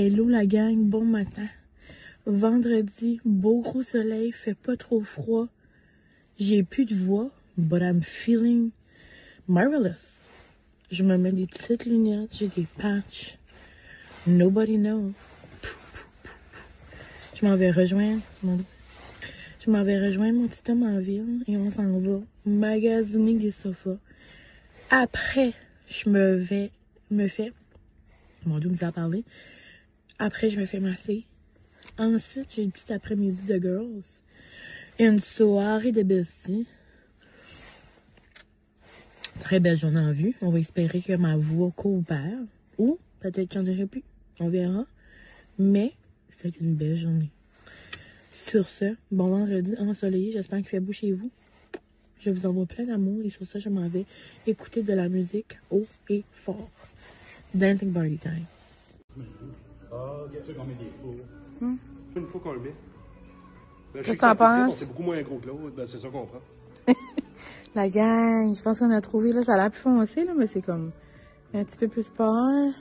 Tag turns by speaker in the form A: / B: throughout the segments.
A: Hello la gang, bon matin. Vendredi, beau gros soleil, fait pas trop froid. J'ai plus de voix, but I'm feeling marvelous. Je me mets des petites lunettes, j'ai des patchs. Nobody knows. Je m'en vais rejoindre mon petit homme en ville et on s'en va magasiner des sofas. Après, je me fais... Mon Dieu, me a parlé. Après, je me fais masser. Ensuite, j'ai une petite après-midi de girls. Une soirée de besties. Très belle journée en vue. On va espérer que ma voix coopère. Ou peut-être qu'il n'y en aurait plus. On verra. Mais c'est une belle journée. Sur ce, bon vendredi ensoleillé. J'espère qu'il fait beau chez vous. Je vous envoie plein d'amour. Et sur ça, je m'en vais écouter de la musique haut et fort. Dancing Party Time.
B: Ah, ok. C'est qu'on met des faux. Une fois qu'on le met.
A: Qu'est-ce que t'en penses?
B: C'est beaucoup moins gros que l'autre. Ben, c'est ça qu'on prend.
A: La gang, je pense qu'on a trouvé, là, ça a l'air plus foncé, là, mais c'est comme un petit peu plus pâle.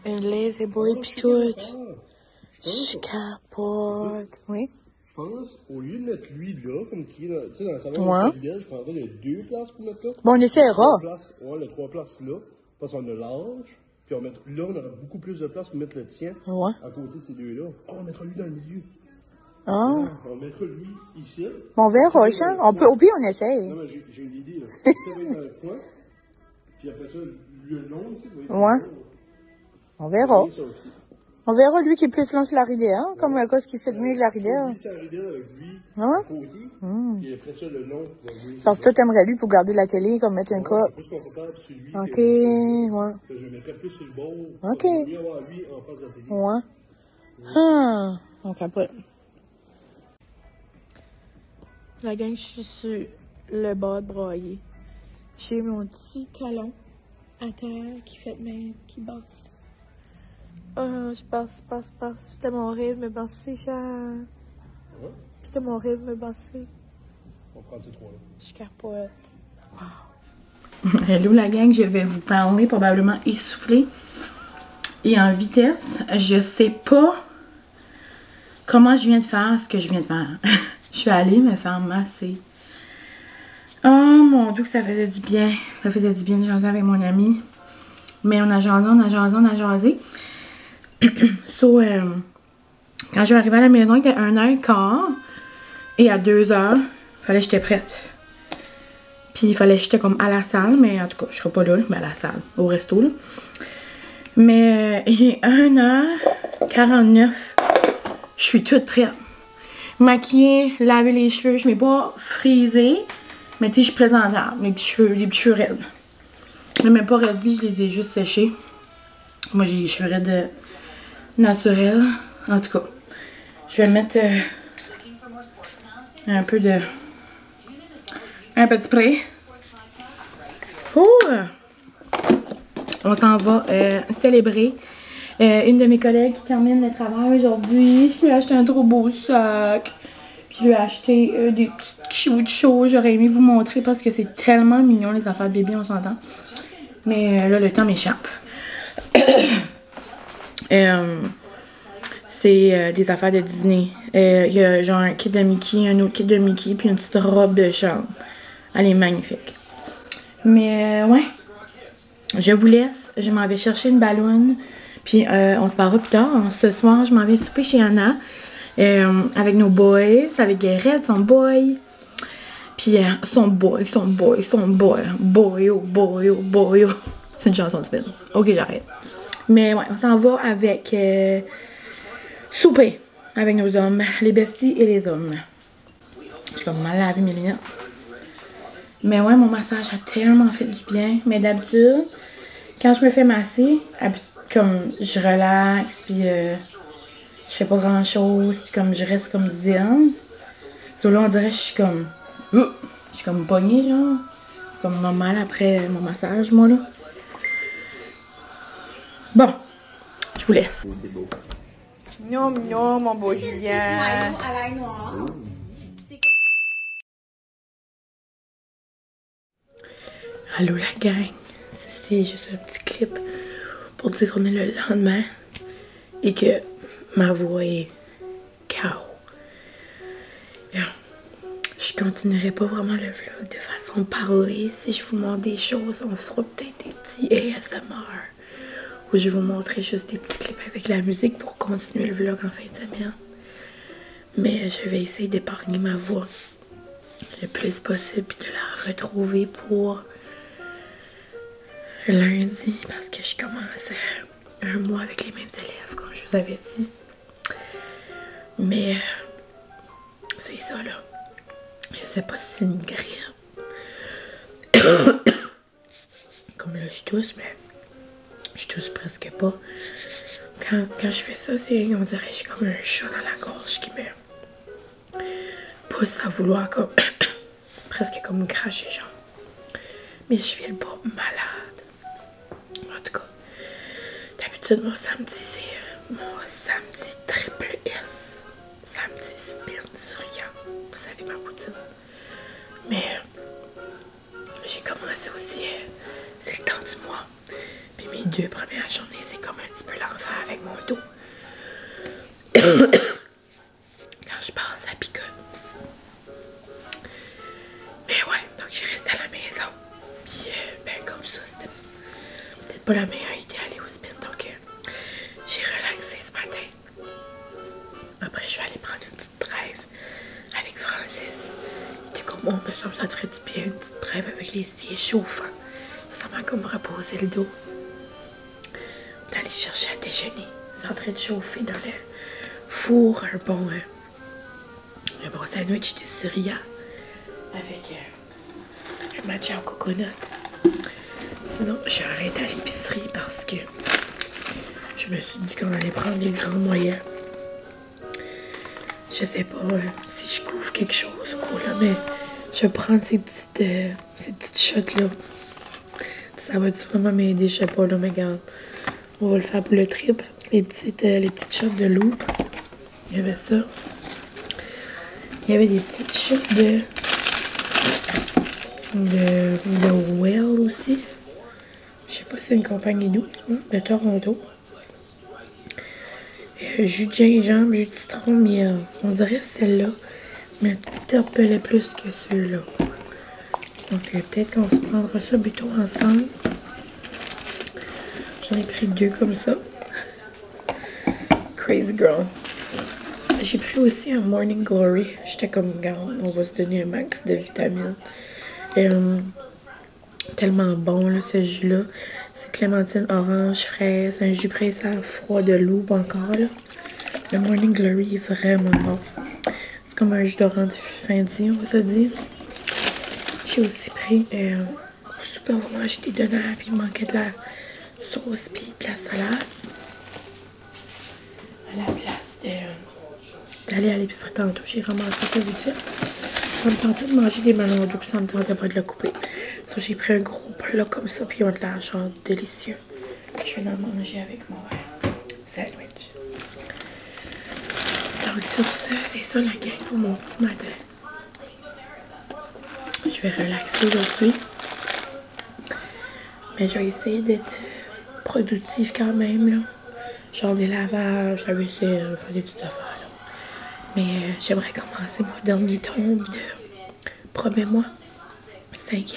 A: Un lazy boy pis tout. Je capote. Oui?
B: Je pense, au lieu de mettre lui là, comme qui est dans, tu sais, dans la salon de je prendrais les 2 places pour mettre là.
A: Bon, on essaiera.
B: Les 3 places là, parce qu'on a large. Puis on met, là, on aura beaucoup plus de place pour mettre le tien à côté de ces deux-là. Oh, on mettra lui dans le milieu.
A: Ah.
B: On mettra lui ici.
A: Bon, on verra, ça. On peut, au pire, on essaye.
B: Non, mais j'ai une idée, là. Ça va être dans le coin. Puis après ça, le long, tu sais,
A: ouais. On verra. On verra lui qui est plus long sur la rivière, comme un ce qui fait mieux que la rivière.
B: Lui, c'est la rivière avec lui,
A: à
B: côté. Puis après ça, le long.
A: Parce que toi, t'aimerais lui pour garder la télé, comme mettre un cop.
B: Plus confortable sur lui.
A: Ok, ouais.
B: Je le mettrais plus sur le bord.
A: Ok.
B: Mieux avoir lui en face de la télé.
A: Ouais. Ah. Donc après. La gang, je suis sur le bord de broyer. J'ai mon petit talon à terre qui fait de même, qui basse. Je passe. C'était mon rêve, me basser, Charles. C'était mon rêve, me basser.
B: On prend ces 3-là.
A: Je capote. Wow. Hello la gang, je vais vous parler probablement essoufflé et en vitesse. Je sais pas comment je viens de faire ce que je viens de faire. Je suis allée me faire masser. Oh mon Dieu, que ça faisait du bien. Ça faisait du bien de jaser avec mon ami. Mais on a jasé. So, quand je suis arrivée à la maison, il était 1h15. Et à 2h, il fallait que j'étais prête. Puis il fallait que j'étais comme à la salle. Mais en tout cas, je serai pas là, mais à la salle, au resto. Là. Mais il est 1h49. Je suis toute prête. Maquillée, laver les cheveux. Je m'ai pas frisée. Mais tu sais, je suis présentable. Les petits cheveux raides. Je même pas ready, je les ai juste séchés. Moi, j'ai les cheveux raides naturels. En tout cas, je vais mettre un petit spray. On s'en va célébrer. Une de mes collègues qui termine le travail aujourd'hui. Je lui ai acheté un trop beau sac. Je lui ai acheté des petites cute shows. J'aurais aimé vous montrer parce que c'est tellement mignon les affaires de bébé, on s'entend. Mais là, le temps m'échappe. C'est des affaires de Disney. Il y a genre un kit de Mickey, un autre kit de Mickey, puis une petite robe de chambre. Elle est magnifique. Mais ouais, je vous laisse. Je m'en vais chercher une balloune. Puis on se parlera plus tard. Ce soir, je m'en vais souper chez Anna. Avec nos boys. Avec Garrett, son boy. Puis son boy. Boy, oh boy, oh boy, oh. C'est une chanson de Spin. Ok, j'arrête. Mais ouais, on s'en va avec souper avec nos hommes. Les besties et les hommes. J'ai comme mal lavé mes lunettes. Mais ouais, mon massage a tellement fait du bien. Mais d'habitude, quand je me fais masser, comme je relaxe, puis je fais pas grand chose, puis comme je reste comme zen. So là, on dirait que je suis comme. Je suis comme pognée, genre. C'est comme normal après mon massage, moi, là. Bon, je vous laisse.
B: C'est beau.
A: Mignon, mon beau Julien. Allô la gang. Ceci est juste un petit clip pour dire qu'on est le lendemain. et que ma voix est KO. Je continuerai pas vraiment le vlog de façon parlée. Si je vous montre des choses, on fera peut-être des petits ASMR. Où je vais vous montrer juste des petits clips avec la musique pour continuer le vlog en fin de semaine. Mais je vais essayer d'épargner ma voix le plus possible et de la retrouver pour lundi parce que je commence un mois avec les mêmes élèves comme je vous avais dit. Mais c'est ça là. Je sais pas si c'est une grippe. Comme là je tousse, mais je tousse presque pas. Quand je fais ça, on dirait que j'ai comme un chat dans la gorge qui me pousse à vouloir comme presque comme cracher genre. Mais je file pas malade. En tout cas, d'habitude mon samedi c'est mon samedi triple S. Samedi spin souriant. Vous savez ma routine. Mais j'ai commencé aussi, c'est le temps du mois. Puis mes 2 premières journées, c'est comme un petit peu l'enfer avec mon dos. Quand je pense à picote. Mais ouais, donc j'ai resté à la maison. Puis ben comme ça, c'était peut-être pas la meilleure idée d'aller au spin. Donc j'ai relaxé ce matin. Après, je vais aller prendre une petite trêve avec Francis. Il était comme, oh, mais ça te ferait du bien, une petite trêve avec les sièges chauffants. Ça m'a comme reposé le dos. On est allé chercher à déjeuner. C'est en train de chauffer dans le four un bon sandwich de Syria avec un matcha au coconut. Sinon, j'ai arrêté à l'épicerie parce que je me suis dit qu'on allait prendre les grands moyens. Je sais pas si je couvre quelque chose ou quoi là, mais je vais prendre ces petites shots là. Ça va vraiment m'aider, je sais pas là, mais regarde. On va le faire pour le trip. Les petites shots de loup. Il y avait ça. Il y avait des petites shots de Well aussi. Je sais pas si c'est une compagnie d'où, de Toronto. Jus de gingembre, jus de citron, mais on dirait celle-là. Mais elle plus que ceux-là. Donc peut-être qu'on se prendra ça bientôt ensemble. J'en ai pris 2 comme ça. Crazy girl. J'ai pris aussi un Morning Glory. J'étais comme, regarde, on va se donner un max de vitamines. Tellement bon là, ce jus-là. C'est clémentine, orange, fraise, un jus pressé à froid de loup encore là. Le Morning Glory est vraiment bon. C'est comme un jus d'orange fin-dit, on va se dire. J'ai aussi pris au souper, on va manger des donuts, puis il manquait de la sauce puis de la salade. À la place d'aller à l'épicerie tantôt, j'ai ramassé ça vite fait. Ça me tentait de manger des melons d'eau, puis ça me tentait pas de le couper. So, j'ai pris un gros plat comme ça, puis ils ont de la genre délicieux. Je vais en manger avec mon sandwich. Donc sur ce, c'est ça la gang pour mon petit matin. Je vais relaxer aujourd'hui. Mais je vais essayer d'être productive quand même, là. Genre des lavages, la vaisselle, faire des petites affaires, là. Mais j'aimerais commencer mon dernier tome de Promets-moi, 5e.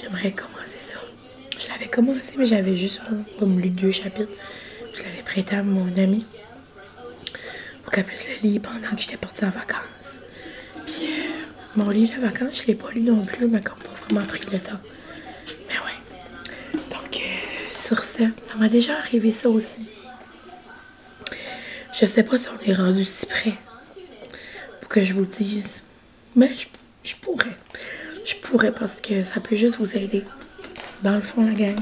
A: J'aimerais commencer ça. Je l'avais commencé, mais j'avais juste comme lu 2 chapitres. Je l'avais prêté à mon amie pour qu'elle puisse le lire pendant que j'étais partie en vacances. Puis mon livre de vacances, je l'ai pas lu non plus, mais comme pas vraiment pris le temps. Mais ouais. Donc sur ça m'a déjà arrivé ça aussi. Je sais pas si on est rendu si près pour que je vous le dise. Mais je pourrais. Je pourrais parce que ça peut juste vous aider. Dans le fond, la gang.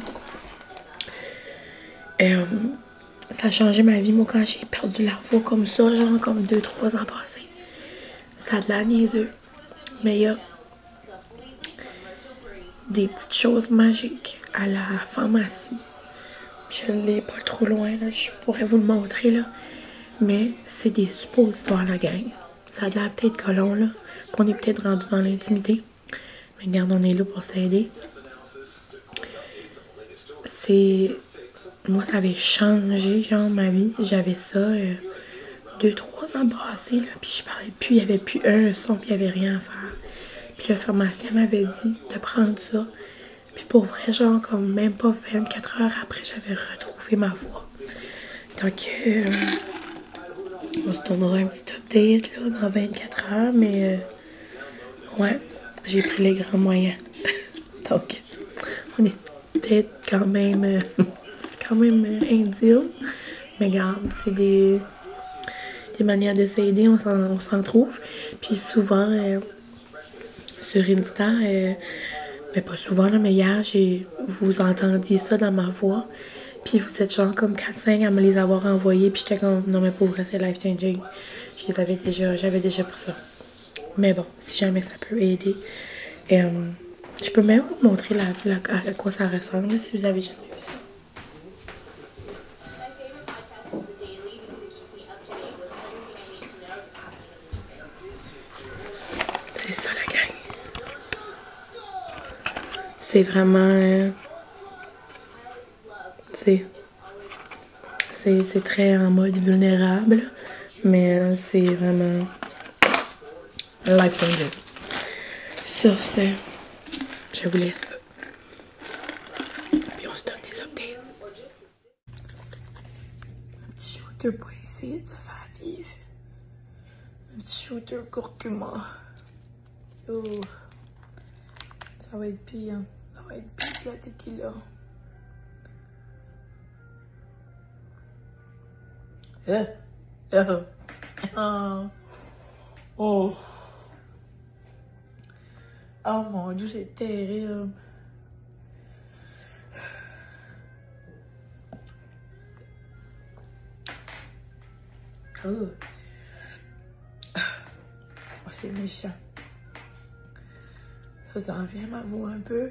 A: Ça a changé ma vie, moi, quand j'ai perdu la voix comme ça, genre comme 2-3 ans passés. Ça a de la niaiseux. Mais il y a des petites choses magiques à la pharmacie. Je l'ai pas trop loin, là. Je pourrais vous le montrer, là. Mais c'est des suppositoires, la gang. Ça a de la peut-être colon, là. On est peut-être rendu dans l'intimité. Mais regarde, on est là pour s'aider. C'est moi, ça avait changé, genre, ma vie. J'avais ça 2-3 ans passés, là, puis je parlais plus, il n'y avait plus un son, puis il n'y avait rien à faire. Puis le pharmacien m'avait dit de prendre ça. Puis pour vrai, genre, comme même pas 24 heures après, j'avais retrouvé ma voix. Donc, on se tournera un petit update, là, dans 24 heures, mais ouais, j'ai pris les grands moyens. Donc, on est peut-être quand même... c'est quand même indien. Mais regarde, c'est des manières de s'aider, on s'en trouve. Puis souvent, sur Insta, mais pas souvent, là, mais hier, vous entendiez ça dans ma voix. Puis vous êtes genre comme 4-5 à me les avoir envoyés. Puis j'étais comme, non mais pour vrai, c'est life changing. J'avais déjà pris ça. Mais bon, si jamais ça peut aider. Je peux même vous montrer à quoi ça ressemble, là, si vous avez jamais vu ça. C'est ça la gang. C'est vraiment... c'est très en mode vulnérable. Mais c'est vraiment... life changing. Sur ce, je vous laisse. Puis on se donne des updates. Un petit shooter pour essayer de se faire vivre. Un petit shooter curcuma. Oh. Ça va être pire. Ça va être pire que la tequila. Oh. Oh mon Dieu, c'est terrible. Oh, c'est méchant. Ça en vient ma voix un peu.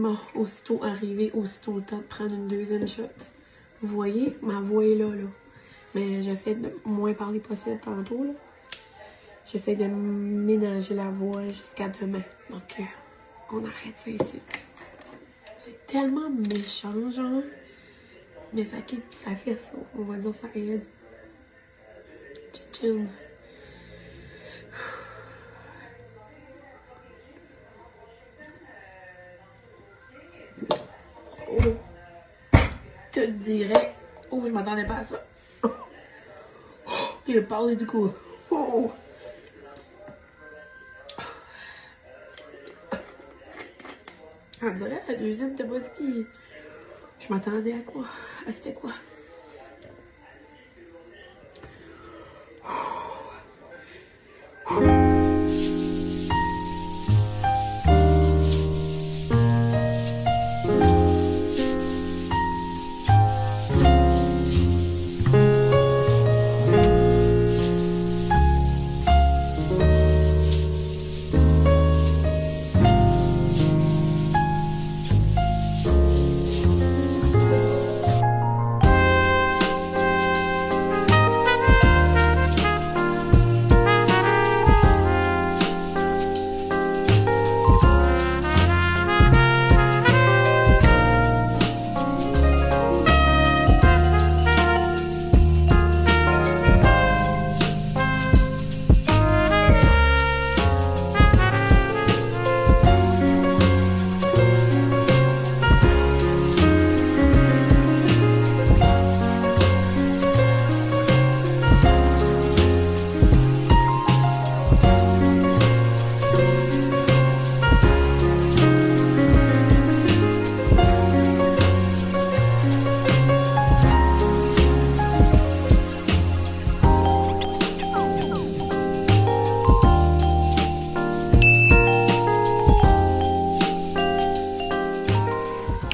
A: Bon, aussitôt arrivé, aussitôt le temps de prendre une deuxième shot. Vous voyez, ma voix est là. Mais j'essaie de moins parler possible tantôt, là. J'essaie de ménager la voix jusqu'à demain. Donc, on arrête ça ici. C'est tellement méchant, genre. Mais ça fait ça. On va dire ça aide.
C: week-end. Oh. Je te dirais. Oh, je m'attendais pas à ça. Il a parlé du coup. Oh. Ah, voilà, la deuxième de Bosby. Je m'attendais à quoi? Ah, c'était quoi?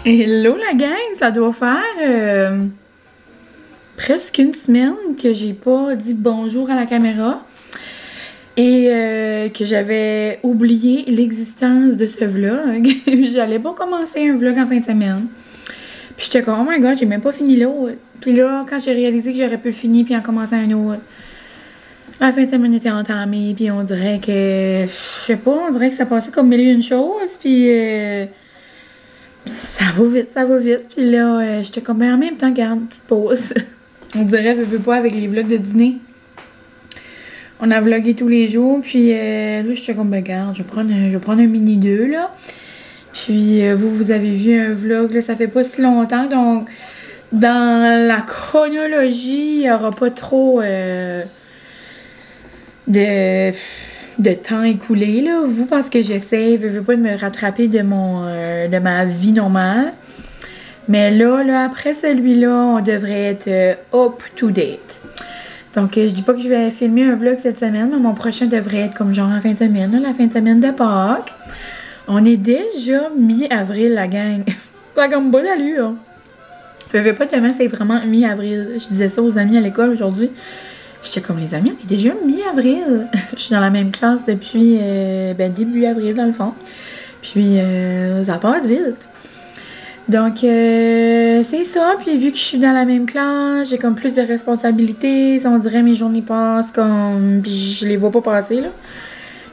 A: Hello la gang, ça doit faire presque une semaine que j'ai pas dit bonjour à la caméra et que j'avais oublié l'existence de ce vlog. J'allais pas commencer un vlog en fin de semaine. Puis j'étais comme, oh my god, j'ai même pas fini l'autre. Puis là, quand j'ai réalisé que j'aurais pu le finir puis en commencer un autre, la fin de semaine était entamée puis on dirait que, je sais pas, on dirait que ça passait comme mille et une choses puis... ça va vite. Puis là, j'étais comme, ben en même temps, garde une petite pause. On dirait, je veux pas, avec les vlogs de dîner. On a vlogué tous les jours. Puis là, j'étais comme, ben garde, je vais prendre un mini 2, là. Puis vous avez vu un vlog, là, ça fait pas si longtemps. Donc, dans la chronologie, il n'y aura pas trop de temps écoulé, là, vous, parce que j'essaie, je veux pas de me rattraper de de ma vie normale. Mais là, après celui-là, on devrait être up to date. Donc, je dis pas que je vais filmer un vlog cette semaine, mais mon prochain devrait être comme genre en fin de semaine, là, la fin de semaine de Pâques. On est déjà mi-avril, la gang. Ça a comme bonne allure. Je veux pas demain, c'est vraiment mi-avril. Je disais ça aux amis à l'école aujourd'hui. J'étais comme, les amis, on est déjà mi-avril. Je suis dans la même classe depuis début avril, dans le fond. Puis, ça passe vite. Donc, c'est ça. Puis, vu que je suis dans la même classe, j'ai comme plus de responsabilités. On dirait mes journées passent comme... Puis, je les vois pas passer, là.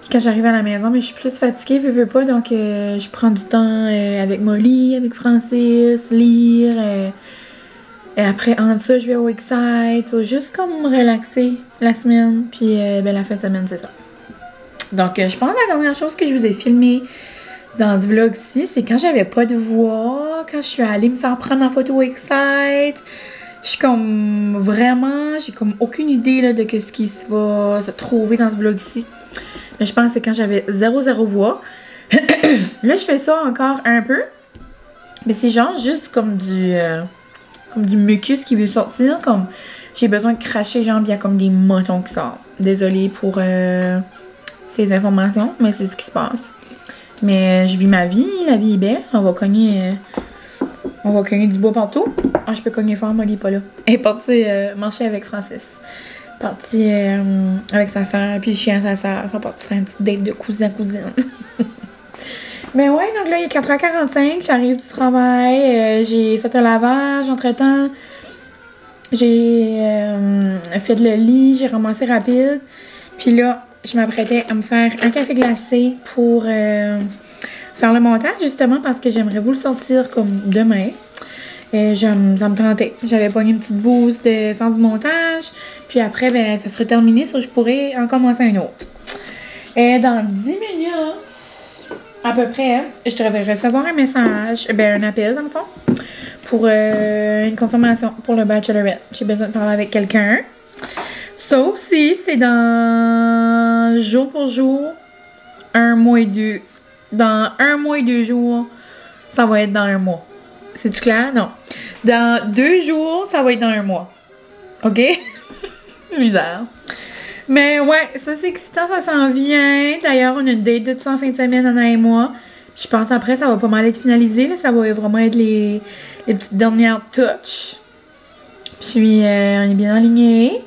A: Puis, quand j'arrive à la maison, mais je suis plus fatiguée, je veux pas. Donc, je prends du temps avec Molly, avec Francis, lire... Et après, entre ça, je vais au Excite. So, juste comme relaxer la semaine. Puis la fin de semaine, c'est ça. Donc, je pense que la dernière chose que je vous ai filmée dans ce vlog-ci, c'est quand j'avais pas de voix. Quand je suis allée me faire prendre en photo au Excite. Je suis comme vraiment... J'ai comme aucune idée là, de ce qui va se trouver dans ce vlog-ci. Mais je pense que c'est quand j'avais zéro voix. Là, je fais ça encore un peu. Mais c'est genre juste comme du mucus qui veut sortir, comme j'ai besoin de cracher, genre, il y a comme des motons qui sortent. Désolée pour ces informations, mais c'est ce qui se passe. Mais je vis ma vie, la vie est belle, on va cogner du bois partout. Ah, je peux cogner fort, Molly est pas là. Elle est partie marcher avec Francis. Partie avec sa soeur, puis le chien à sa soeur. Ils sont partis faire une petite date de cousin-cousine. Mais ouais, donc là, il est 4h45, j'arrive du travail, j'ai fait un lavage entre-temps, j'ai fait le lit, j'ai ramassé rapide, puis là, je m'apprêtais à me faire un café glacé pour faire le montage, justement, parce que j'aimerais vous le sortir comme demain. Ça me tentait. J'avais pogné une petite boost de faire du montage. Puis après, ben, ça serait terminé. Je pourrais en commencer un autre. Dans 10 minutes, à peu près, je devrais recevoir un message, un appel dans le fond, pour une confirmation pour le bachelorette. J'ai besoin de parler avec quelqu'un. Ça aussi, c'est dans jour pour jour, 1 mois et 2. Dans 1 mois et 2 jours, ça va être dans 1 mois. C'est-tu clair? Non. Dans 2 jours, ça va être dans 1 mois. OK? Bizarre. Mais ouais, ça c'est excitant, ça s'en vient. D'ailleurs, on a une date de tout ça en fin de semaine, Anna et moi. Je pense après, ça va pas mal être finalisé. Là. Ça va vraiment être les petites dernières touches. Puis, on est bien alignés.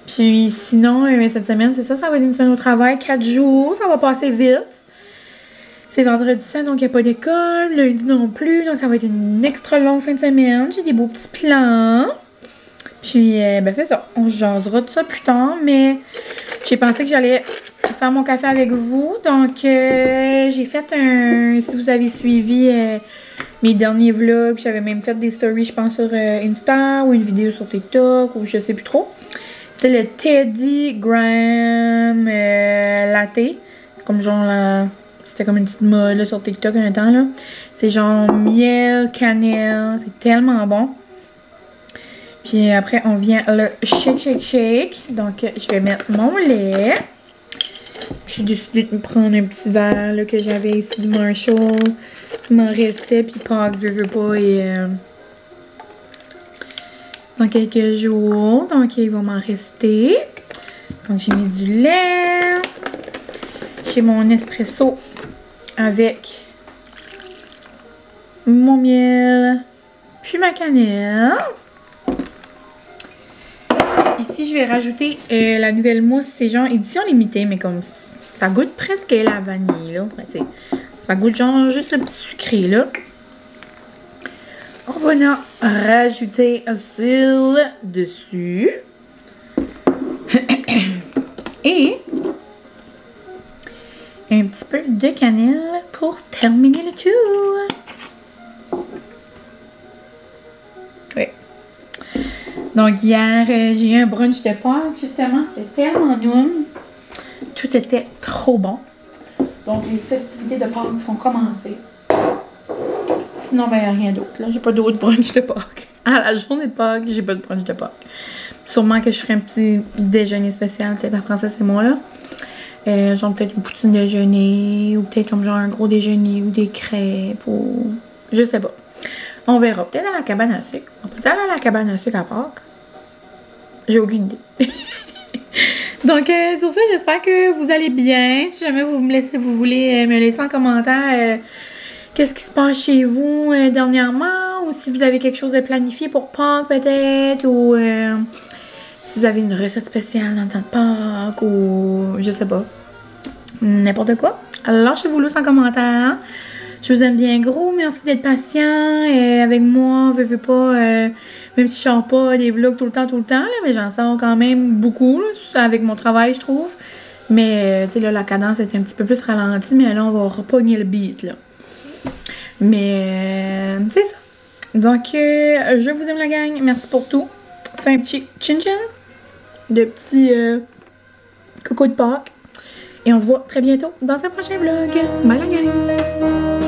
A: Puis, sinon, cette semaine, c'est ça, ça va être une semaine au travail, 4 jours. Ça va passer vite. C'est vendredi saint, donc il n'y a pas d'école. Lundi non plus, donc ça va être une extra longue fin de semaine. J'ai des beaux petits plans. Puis, ben c'est ça. On se jasera de ça plus tard, mais j'ai pensé que j'allais faire mon café avec vous. Donc, j'ai fait si vous avez suivi mes derniers vlogs, j'avais même fait des stories, je pense, sur Insta ou une vidéo sur TikTok ou je sais plus trop. C'est le Teddy Graham Latte. C'est comme genre c'était comme une petite mode là, sur TikTok un temps là. C'est genre miel, cannelle. C'est tellement bon. Puis après, on vient le shake. Donc, je vais mettre mon lait. J'ai décidé de me prendre un petit verre là, que j'avais ici du Marshall. Il m'en restait, puis Pâques, je veux pas, et dans quelques jours. Donc, il va m'en rester. Donc, j'ai mis du lait. J'ai mon espresso avec mon miel, puis ma cannelle. Ici, je vais rajouter la nouvelle mousse. C'est genre édition limitée, mais comme ça goûte presque la vanille, là. Enfin, ça goûte genre juste le petit sucré, là. On va en rajouter un fil dessus. Et un petit peu de cannelle pour terminer le tout. Oui. Donc hier, j'ai eu un brunch de Pâques, justement. C'était tellement noum. Tout était trop bon. Donc les festivités de Pâques sont commencées. Sinon, ben, il n'y a rien d'autre. Là, j'ai pas d'autre brunch de Pâques. À la journée de Pâques, j'ai pas de brunch de Pâques. Sûrement que je ferai un petit déjeuner spécial, peut-être en français, c'est moi là. Genre peut-être une poutine déjeuner, ou peut-être comme genre un gros déjeuner, ou des crêpes, ou je sais pas. On verra. Peut-être à la cabane à sucre. On peut aller à la cabane à sucre à Pâques? J'ai aucune idée. Donc, sur ça, j'espère que vous allez bien. Si jamais vous voulez me laisser en commentaire qu'est-ce qui se passe chez vous dernièrement, ou si vous avez quelque chose de planifié pour Pâques peut-être, ou si vous avez une recette spéciale dans le temps de Pâques, ou je sais pas. N'importe quoi. Alors, lâchez-vous là en commentaire. Je vous aime bien gros. Merci d'être patient avec moi. Veux pas, même si je sors pas des vlogs tout le temps, là, mais j'en sors quand même beaucoup là, avec mon travail, je trouve. Mais, tu sais, là, la cadence est un petit peu plus ralentie, mais là, on va repogner le beat, là. Mais, c'est ça. Donc, je vous aime la gang. Merci pour tout. C'est un petit chin-chin de petits coco de Pâques. Et on se voit très bientôt dans un prochain vlog. Bye la gang!